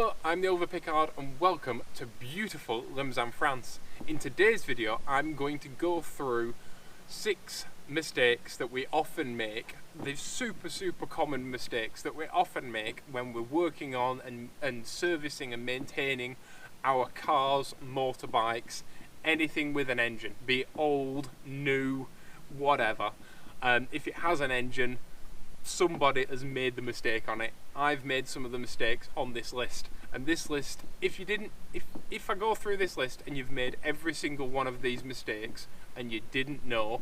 Hello, I'm the Pickard and welcome to beautiful Limousin, France. In today's video I'm going to go through 6 mistakes that we often make. They're super common mistakes that we often make when we're working on and servicing and maintaining our cars, motorbikes, anything with an engine, be it old, new, whatever. If it has an engine, somebody has made the mistake on it. I've made some of the mistakes on this list, and this list, if I go through this list and you've made every single one of these mistakes and you didn't know,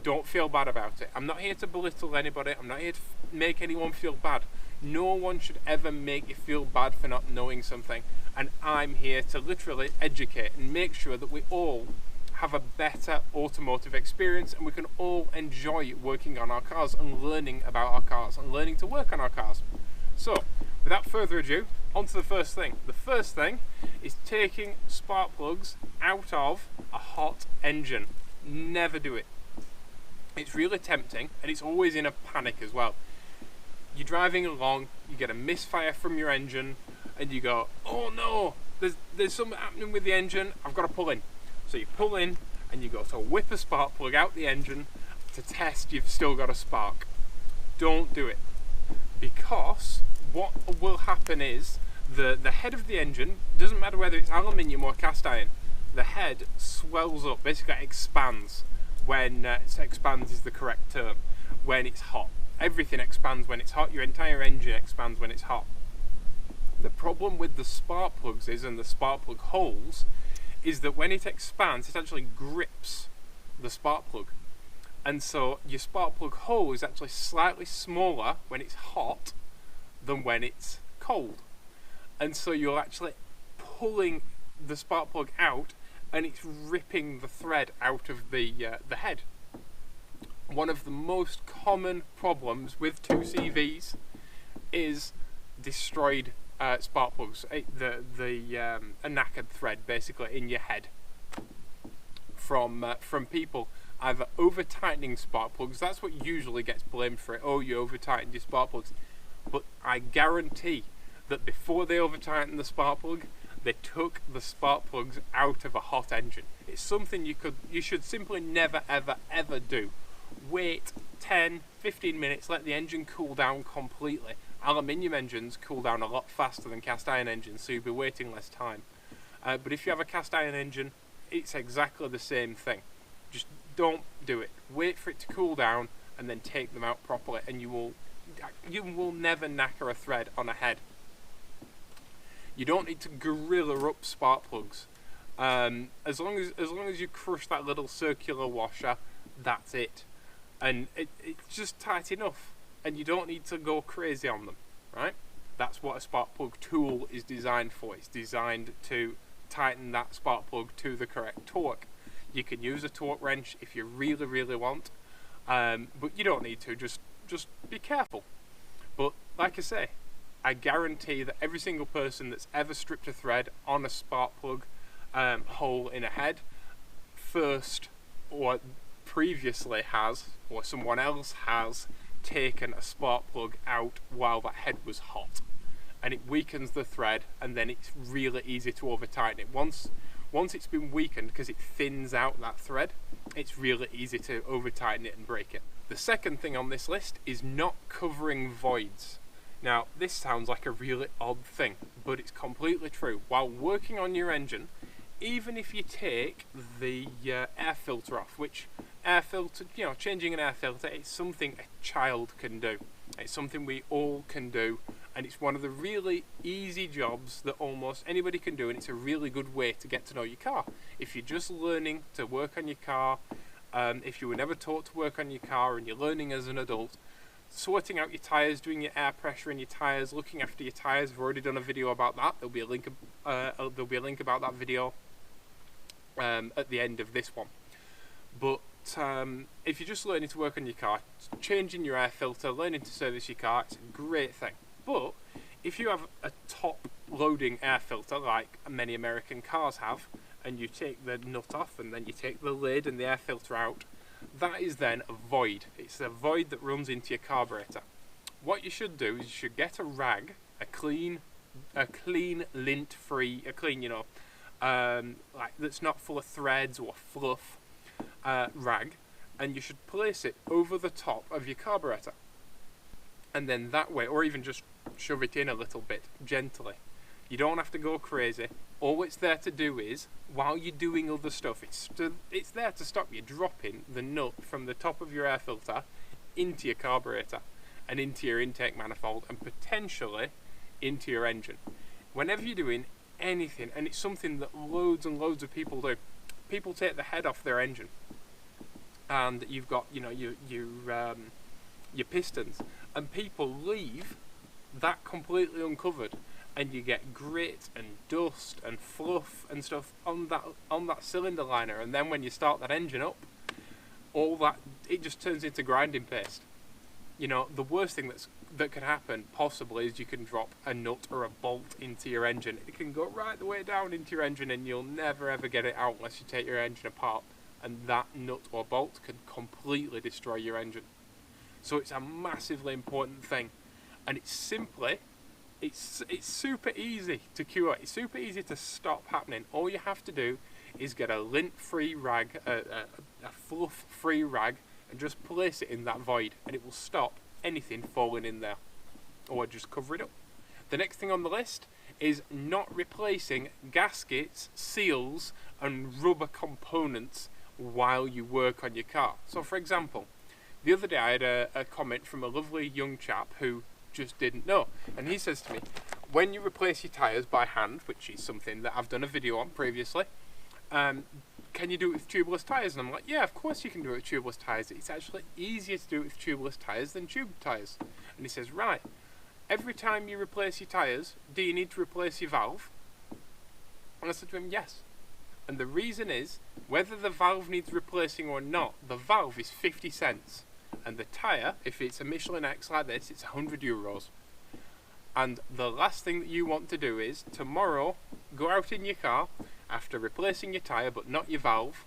don't feel bad about it. I'm not here to belittle anybody. I'm not here to make anyone feel bad. No one should ever make you feel bad for not knowing something, and I'm here to literally educate and make sure that we all have a better automotive experience and we can all enjoy working on our cars and learning about our cars and learning to work on our cars. So without further ado, on to the first thing. The first thing is taking spark plugs out of a hot engine. Never do it. It's really tempting and it's always in a panic as well. You're driving along, you get a misfire from your engine and you go, oh no, there's something happening with the engine, I've got to pull in. So you pull in and you go to whip a spark plug out the engine to test you've still got a spark. Don't do it, because what will happen is the head of the engine, doesn't matter whether it's aluminium or cast iron, the head swells up, basically expands when, expands is the correct term, when it's hot. Everything expands when it's hot, your entire engine expands when it's hot. The problem with the spark plugs and the spark plug holes is that when it expands, it actually grips the spark plug. And so your spark plug hole is actually slightly smaller when it's hot than when it's cold. And so you're actually pulling the spark plug out and it's ripping the thread out of the head. One of the most common problems with 2CVs is destroyed spark plugs, a knackered thread basically in your head from people either over tightening spark plugs. That's what usually gets blamed for it. Oh, you over tightened your spark plugs. But I guarantee that before they over tightened the spark plug, they took the spark plugs out of a hot engine. It's something you should simply never ever do. Wait 10-15 minutes, let the engine cool down completely. Aluminium engines cool down a lot faster than cast iron engines, so you'll be waiting less time. But if you have a cast iron engine, it's exactly the same thing. Just don't do it. Wait for it to cool down and then take them out properly, and you will never knacker a thread on a head. You don't need to gorilla up spark plugs. As long as you crush that little circular washer, that's it. And it's just tight enough, and you don't need to go crazy on them, right? That's what a spark plug tool is designed for. It's designed to tighten that spark plug to the correct torque. You can use a torque wrench if you really want, but you don't need to. Just be careful. But like I say, I guarantee that every single person that's ever stripped a thread on a spark plug hole in a head first or previously has, or someone else has, taken a spark plug out while that head was hot, and it weakens the thread, and then it's really easy to over tighten it. Once it's been weakened, because it thins out that thread, it's really easy to over tighten it and break it. The second thing on this list is not covering voids. Now this sounds like a really odd thing, but it's completely true. While working on your engine, even if you take the air filter off, which air filter, changing an air filter, it's something a child can do. It's something we all can do, and it's one of the really easy jobs that almost anybody can do, and it's a really good way to get to know your car. If you're just learning to work on your car, if you were never taught to work on your car and you're learning as an adult, sorting out your tyres, doing your air pressure in your tyres, looking after your tyres, I've already done a video about that. There'll be a link about that video at the end of this one. But if you're just learning to work on your car, changing your air filter, learning to service your car, it's a great thing. But if you have a top loading air filter like many American cars have, and you take the nut off and then you take the lid and the air filter out, that is then a void. It's a void that runs into your carburetor. What you should do is you should get a rag, a clean a clean, lint-free, a clean, like that's not full of threads or fluff rag, and you should place it over the top of your carburetor. And then that way, or even just shove it in a little bit, gently. You don't have to go crazy. All it's there to do is, while you're doing other stuff, it's there to stop you dropping the nut from the top of your air filter into your carburetor and into your intake manifold and potentially into your engine. Whenever you're doing anything, and it's something that loads and loads of people do, people take the head off their engine, and you've got your pistons, and people leave that completely uncovered, and you get grit and dust and fluff and stuff on that cylinder liner, and then when you start that engine up, all that, it just turns into grinding paste. The worst thing that could happen possibly is you can drop a nut or a bolt into your engine. It can go right the way down into your engine, and you'll never ever get it out unless you take your engine apart, and that nut or bolt can completely destroy your engine. So it's a massively important thing, and it's super easy to cure. It's super easy to stop happening. All you have to do is get a lint-free rag, a fluff-free rag, and just place it in that void, and it will stop anything falling in there, or just cover it up. The next thing on the list is not replacing gaskets, seals, and rubber components while you work on your car. So for example, the other day I had a comment from a lovely young chap who just didn't know, and he says to me, when you replace your tyres by hand, which is something that I've done a video on previously, can you do it with tubeless tyres? And I'm like, yeah, of course you can do it with tubeless tyres. It's actually easier to do it with tubeless tyres than tube tyres. And he says, right, every time you replace your tyres, do you need to replace your valve? And I said to him, yes. And the reason is, whether the valve needs replacing or not, the valve is 50 cents. And the tyre, if it's a Michelin X like this, it's €100. And the last thing that you want to do is, tomorrow, go out in your car, after replacing your tyre but not your valve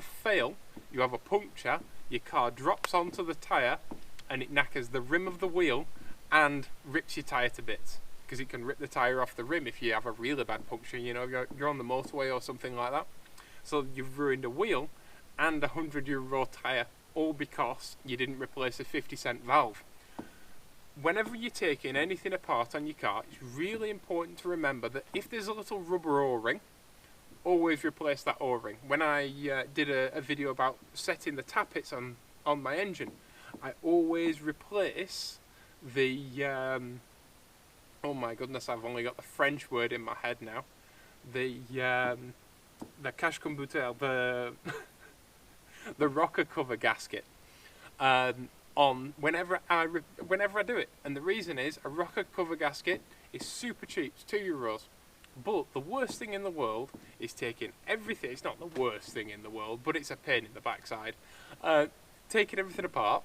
fail, you have a puncture, your car drops onto the tyre, and it knackers the rim of the wheel and rips your tyre to bits. Because it can rip the tyre off the rim if you have a really bad puncture, you're on the motorway or something like that. So you've ruined a wheel and €100 tyre, all because you didn't replace a 50-cent valve. Whenever you're taking anything apart on your car, it's really important to remember that if there's a little rubber O-ring, always replace that O-ring. When I did a video about setting the tappets on my engine, I always replace the oh my goodness, I've only got the French word in my head now, the cache-combuteur, the rocker cover gasket on whenever I do it. And the reason is, a rocker cover gasket is super cheap, it's €2. But the worst thing in the world is taking everything. It's not the worst thing in the world, but it's a pain in the backside. Taking everything apart,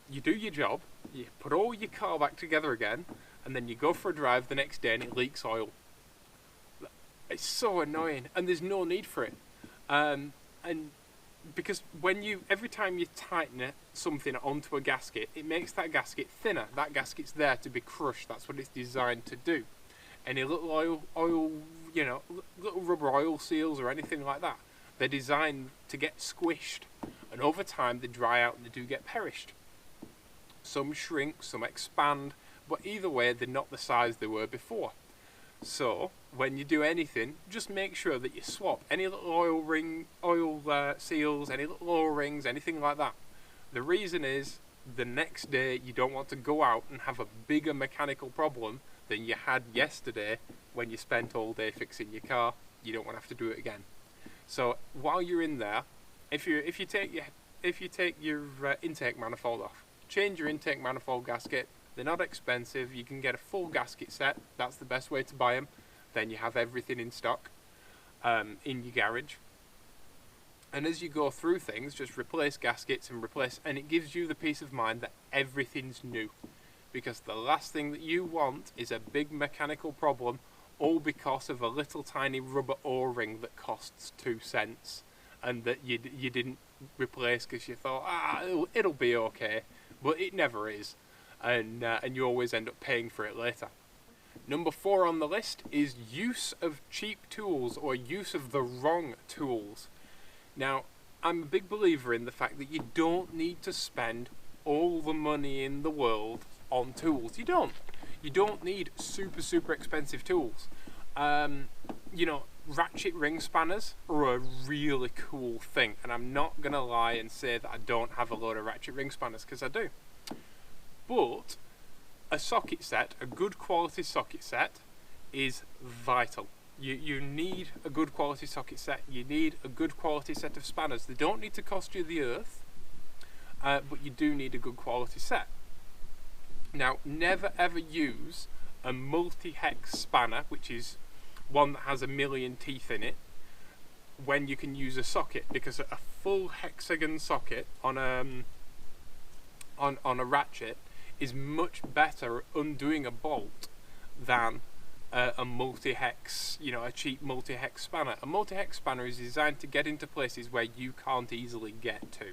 you do your job, you put all your car back together again, and then you go for a drive the next day and it leaks oil. It's so annoying, and there's no need for it. And because every time you tighten something onto a gasket, it makes that gasket thinner. That gasket's there to be crushed. That's what it's designed to do. Any little oil, little rubber oil seals or anything like that, they're designed to get squished, and over time they dry out and they do get perished. Some shrink, some expand, but either way they're not the size they were before. So when you do anything, just make sure that you swap any little oil seals, any little O-rings, anything like that. The reason is, the next day you don't want to go out and have a bigger mechanical problem than you had yesterday when you spent all day fixing your car. You don't want to have to do it again. So while you're in there, if you take your intake manifold off, change your intake manifold gasket. They're not expensive. You can get a full gasket set. That's the best way to buy them. Then you have everything in stock in your garage. And as you go through things, just replace gaskets and it gives you the peace of mind that everything's new. Because the last thing that you want is a big mechanical problem, all because of a little tiny rubber O-ring that costs 2 cents and that you didn't replace because you thought, it'll be okay, but it never is, and you always end up paying for it later. Number 4 on the list is use of cheap tools or use of the wrong tools. Now, I'm a big believer in the fact that you don't need to spend all the money in the world on tools. You don't. You don't need super expensive tools. You know, ratchet ring spanners are a really cool thing, and I'm not going to lie and say that I don't have a load of ratchet ring spanners, because I do. But a socket set, a good quality socket set, is vital. You need a good quality socket set, you need a good quality set of spanners. They don't need to cost you the earth, but you do need a good quality set. Now, never ever use a multi-hex spanner, which is one that has a million teeth in it, when you can use a socket, because a full hexagon socket on a ratchet is much better undoing a bolt than a multi-hex, you know, a cheap multi-hex spanner. A multi-hex spanner is designed to get into places where you can't easily get to.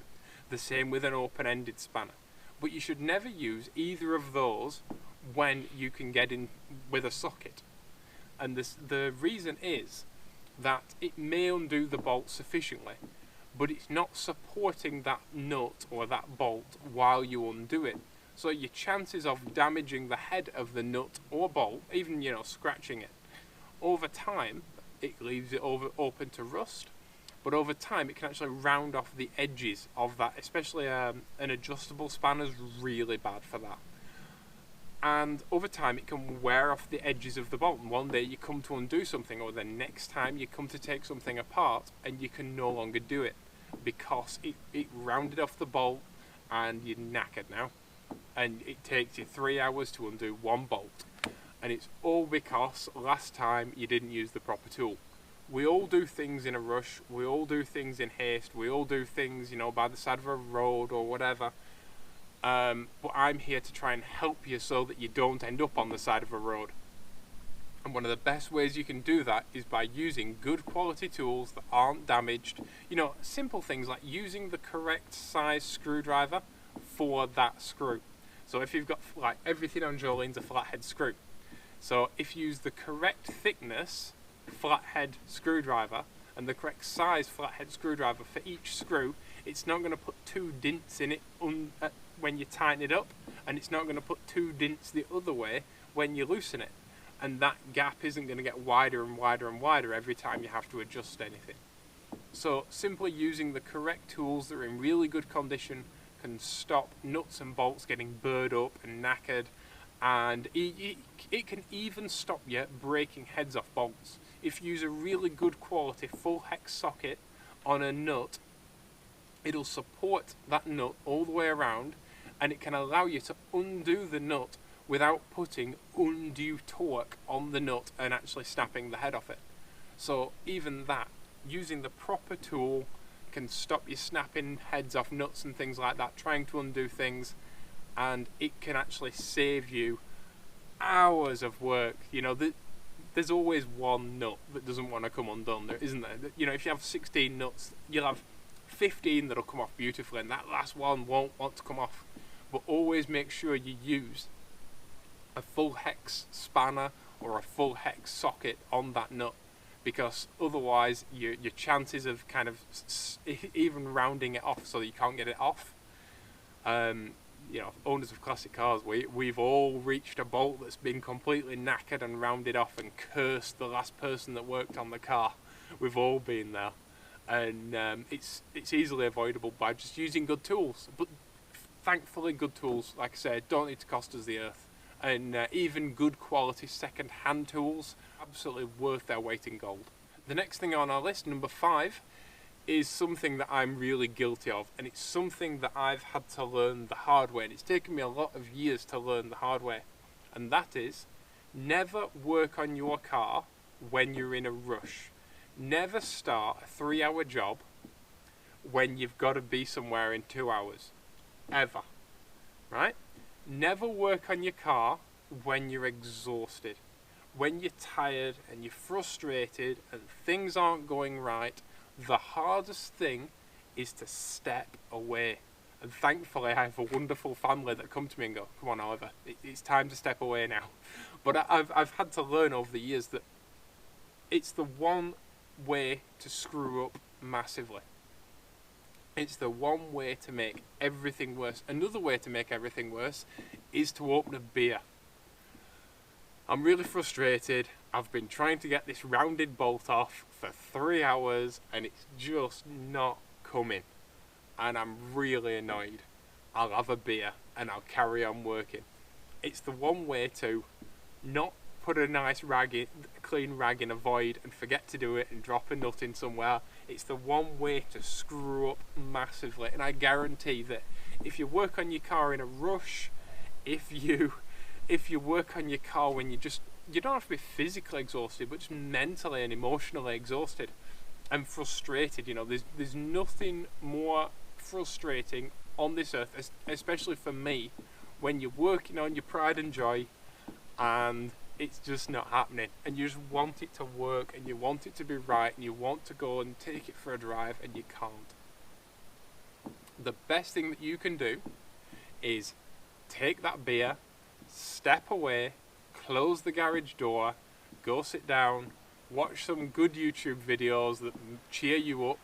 The same with an open-ended spanner. But you should never use either of those when you can get in with a socket. And the reason is that it may undo the bolt sufficiently, but it's not supporting that nut or that bolt while you undo it. So your chances of damaging the head of the nut or bolt, even, you know, scratching it, over time, it leaves it open to rust, but over time it can actually round off the edges of that, especially an adjustable spanner is really bad for that. And over time it can wear off the edges of the bolt, and one day you come to undo something, or the next time you come to take something apart and you can no longer do it because it rounded off the bolt and you're knackered now. And it takes you 3 hours to undo one bolt, and it's all because last time you didn't use the proper tool. We all do things in a rush, we all do things in haste, we all do things, you know, by the side of a road or whatever, but I'm here to try and help you so that you don't end up on the side of a road. And one of the best ways you can do that is by using good quality tools that aren't damaged. You know, simple things like using the correct size screwdriver for that screw. So if you've got, like, everything on Jolene's a flathead screw, so if you use the correct thickness flathead screwdriver and the correct size flathead screwdriver for each screw, it's not going to put two dints in it when you tighten it up, and it's not going to put two dints the other way when you loosen it, and that gap isn't going to get wider and wider and wider every time you have to adjust anything. So simply using the correct tools that are in really good condition can stop nuts and bolts getting burred up and knackered, and it can even stop you breaking heads off bolts. If you use a really good quality full hex socket on a nut, it'll support that nut all the way around, and it can allow you to undo the nut without putting undue torque on the nut and actually snapping the head off it. So even that, using the proper tool, can stop you snapping heads off nuts and things like that, trying to undo things, and it can actually save you hours of work. You know, there's always one nut that doesn't want to come undone, there isn't there? You know, if you have 16 nuts, you'll have 15 that'll come off beautifully, and that last one won't want to come off. But always make sure you use a full hex spanner or a full hex socket on that nut, because otherwise your chances of kind of even rounding it off so that you can't get it off, you know, owners of classic cars, we've all reached a bolt that's been completely knackered and rounded off and cursed the last person that worked on the car. We've all been there, and it's easily avoidable by just using good tools. But thankfully good tools, like I said, don't need to cost us the earth, and even good quality second hand tools, absolutely worth their weight in gold. The next thing on our list, number 5, is something that I'm really guilty of, and it's something that I've had to learn the hard way, and it's taken me a lot of years to learn the hard way, and that is never work on your car when you're in a rush. Never start a 3-hour job when you've got to be somewhere in 2 hours, ever, right? Never work on your car when you're exhausted, when you're tired and you're frustrated and things aren't going right. The hardest thing is to step away And thankfully I have a wonderful family that come to me and go, come on Oliver, it's time to step away now. But I've had to learn over the years that it's the one way to screw up massively. It's the one way to make everything worse. Another way to make everything worse is to open a beer. I'm really frustrated. I've been trying to get this rounded bolt off for 3 hours and it's just not coming. And I'm really annoyed. I'll have a beer and I'll carry on working. It's the one way to not put a nice clean rag in a void and forget to do it and drop a nut in somewhere. It's the one way to screw up massively. And I guarantee that if you work on your car in a rush, if you work on your car when you don't have to be physically exhausted, but just mentally and emotionally exhausted and frustrated. You know, there's nothing more frustrating on this earth, especially for me, when you're working on your pride and joy and it's just not happening, and you just want it to work and you want it to be right and you want to go and take it for a drive and you can't. The best thing that you can do is take that beer, step away, close the garage door, go sit down, watch some good YouTube videos that cheer you up,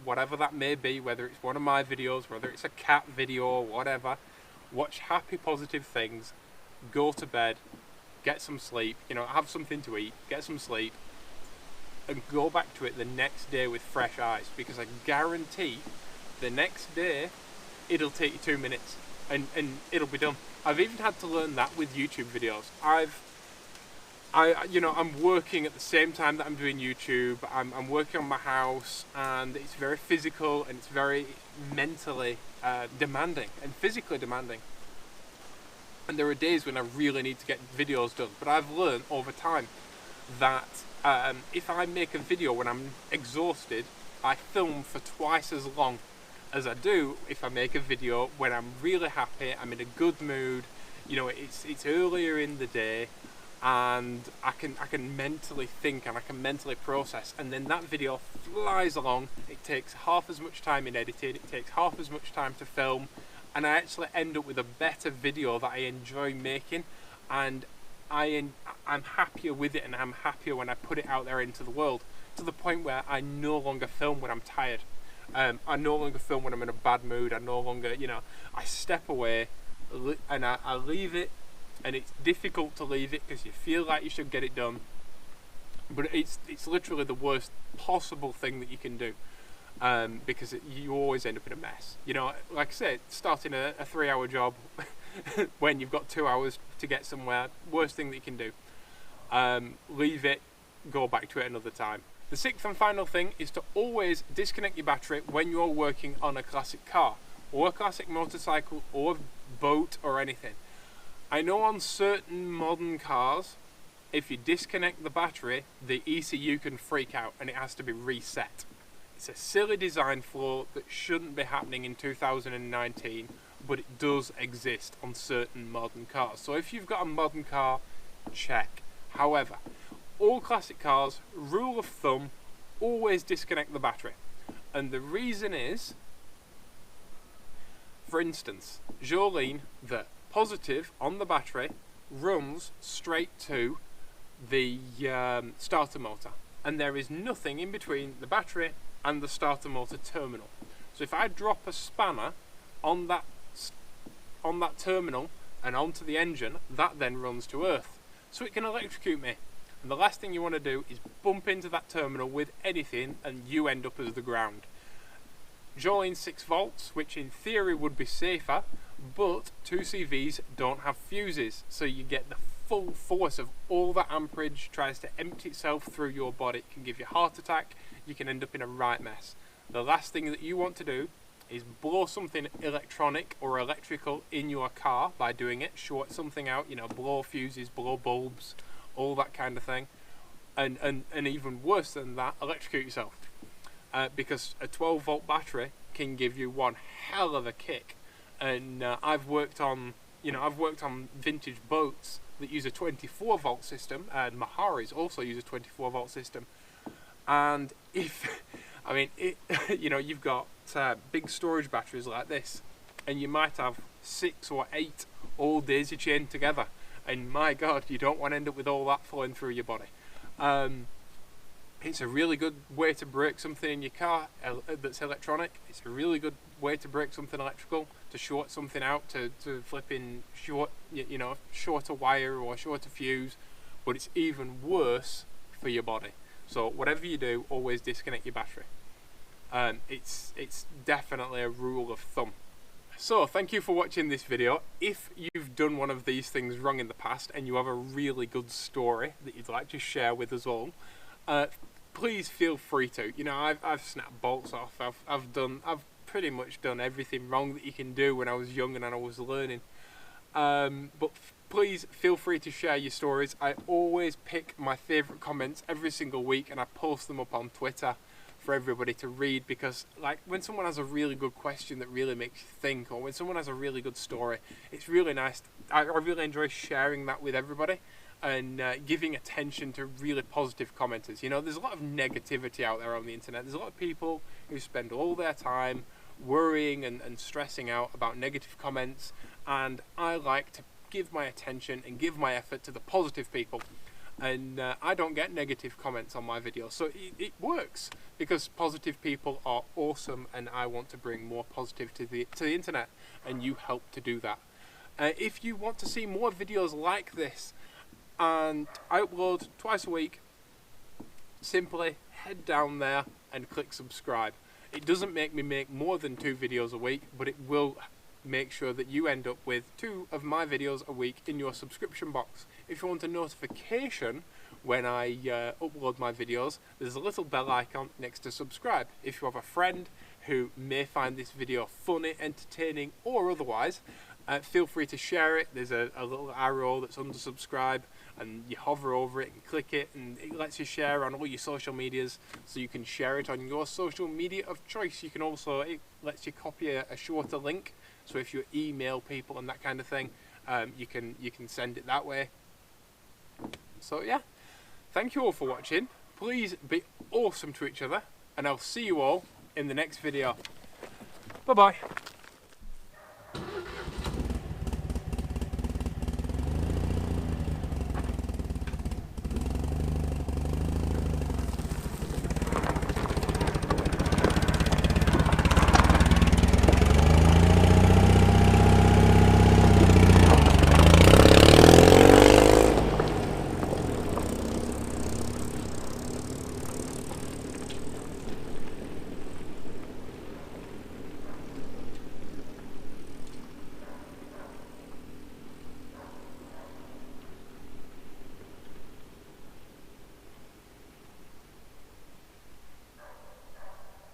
whatever that may be, whether it's one of my videos, whether it's a cat video or whatever. Watch happy, positive things, go to bed, get some sleep, you know, have something to eat, get some sleep, and go back to it the next day with fresh eyes, because I guarantee the next day it'll take you 2 minutes and it'll be done. I've even had to learn that with YouTube videos. I'm working at the same time that I'm doing YouTube. I'm working on my house, and it's very physical and it's very mentally demanding and physically demanding. And there are days when I really need to get videos done. But I've learned over time that if I make a video when I'm exhausted, I film for twice as long as I do if I make a video when I'm really happy, I'm in a good mood, you know, it's earlier in the day, and I can mentally think and I can mentally process, and then that video flies along. It takes half as much time in editing, it takes half as much time to film, and I actually end up with a better video that I enjoy making, and I'm happier with it, and I'm happier when I put it out there into the world, to the point where I no longer film when I'm tired. I no longer film when I'm in a bad mood. I no longer, you know, I step away and I leave it, and it's difficult to leave it because you feel like you should get it done, but it's literally the worst possible thing that you can do, because you always end up in a mess. You know, like I said, starting a 3-hour job when you've got 2 hours to get somewhere, worst thing that you can do. Leave it, go back to it another time. The sixth and final thing is to always disconnect your battery when you're working on a classic car or a classic motorcycle or boat or anything. I know on certain modern cars, if you disconnect the battery, the ECU can freak out and it has to be reset. It's a silly design flaw that shouldn't be happening in 2019, but it does exist on certain modern cars. So if you've got a modern car, check. However, all classic cars, rule of thumb, always disconnect the battery. And the reason is, for instance, Jolene, the positive on the battery runs straight to the starter motor, and there is nothing in between the battery and the starter motor terminal. So if I drop a spanner on that terminal and onto the engine, that then runs to earth, so it can electrocute me. And the last thing you want to do is bump into that terminal with anything and you end up as the ground. Jolene's 6 volts, which in theory would be safer, but 2CVs don't have fuses, so you get the full force of all that amperage tries to empty itself through your body. It can give you a heart attack, you can end up in a right mess. The last thing that you want to do is blow something electronic or electrical in your car by doing it, short something out, you know, blow fuses, blow bulbs, all that kind of thing, and even worse than that, electrocute yourself, because a 12-volt battery can give you one hell of a kick. And I've worked on vintage boats that use a 24-volt system, and Maharis also use a 24-volt system. And if, I mean, you know, you've got big storage batteries like this, and you might have 6 or 8 old daisy chained together, and my god, you don't want to end up with all that flowing through your body. It's a really good way to break something in your car that's electronic. It's a really good way to break something electrical, to short something out, to flipping short, short a wire or short a fuse. But it's even worse for your body. So whatever you do, always disconnect your battery. It's definitely a rule of thumb. So thank you for watching this video. If you've done one of these things wrong in the past and you have a really good story that you'd like to share with us all, please feel free to. I've snapped bolts off. I've pretty much done everything wrong that you can do when I was young and I was learning. But please feel free to share your stories. I always pick my favourite comments every single week and I post them up on Twitter for everybody to read, because like when someone has a really good question that really makes you think, or when someone has a really good story, it's really nice. I really enjoy sharing that with everybody and giving attention to really positive commenters. There's a lot of negativity out there on the internet. There's a lot of people who spend all their time worrying and stressing out about negative comments, and I like to give my attention and give my effort to the positive people. And I don't get negative comments on my videos, so it works because positive people are awesome, and I want to bring more positive to the internet, and you help to do that. If you want to see more videos like this, and I upload twice a week, simply head down there and click subscribe. It doesn't make me make more than 2 videos a week, but it will make sure that you end up with 2 of my videos a week in your subscription box. If you want a notification when I upload my videos, there's a little bell icon next to subscribe. If you have a friend who may find this video funny, entertaining, or otherwise, feel free to share it. There's a little arrow that's under subscribe, and you hover over it and click it, and it lets you share on all your social medias, so you can share it on your social media of choice. It lets you copy a shorter link, so if you email people and that kind of thing, you can send it that way. So yeah, thank you all for watching. Please be awesome to each other, and I'll see you all in the next video. Bye bye.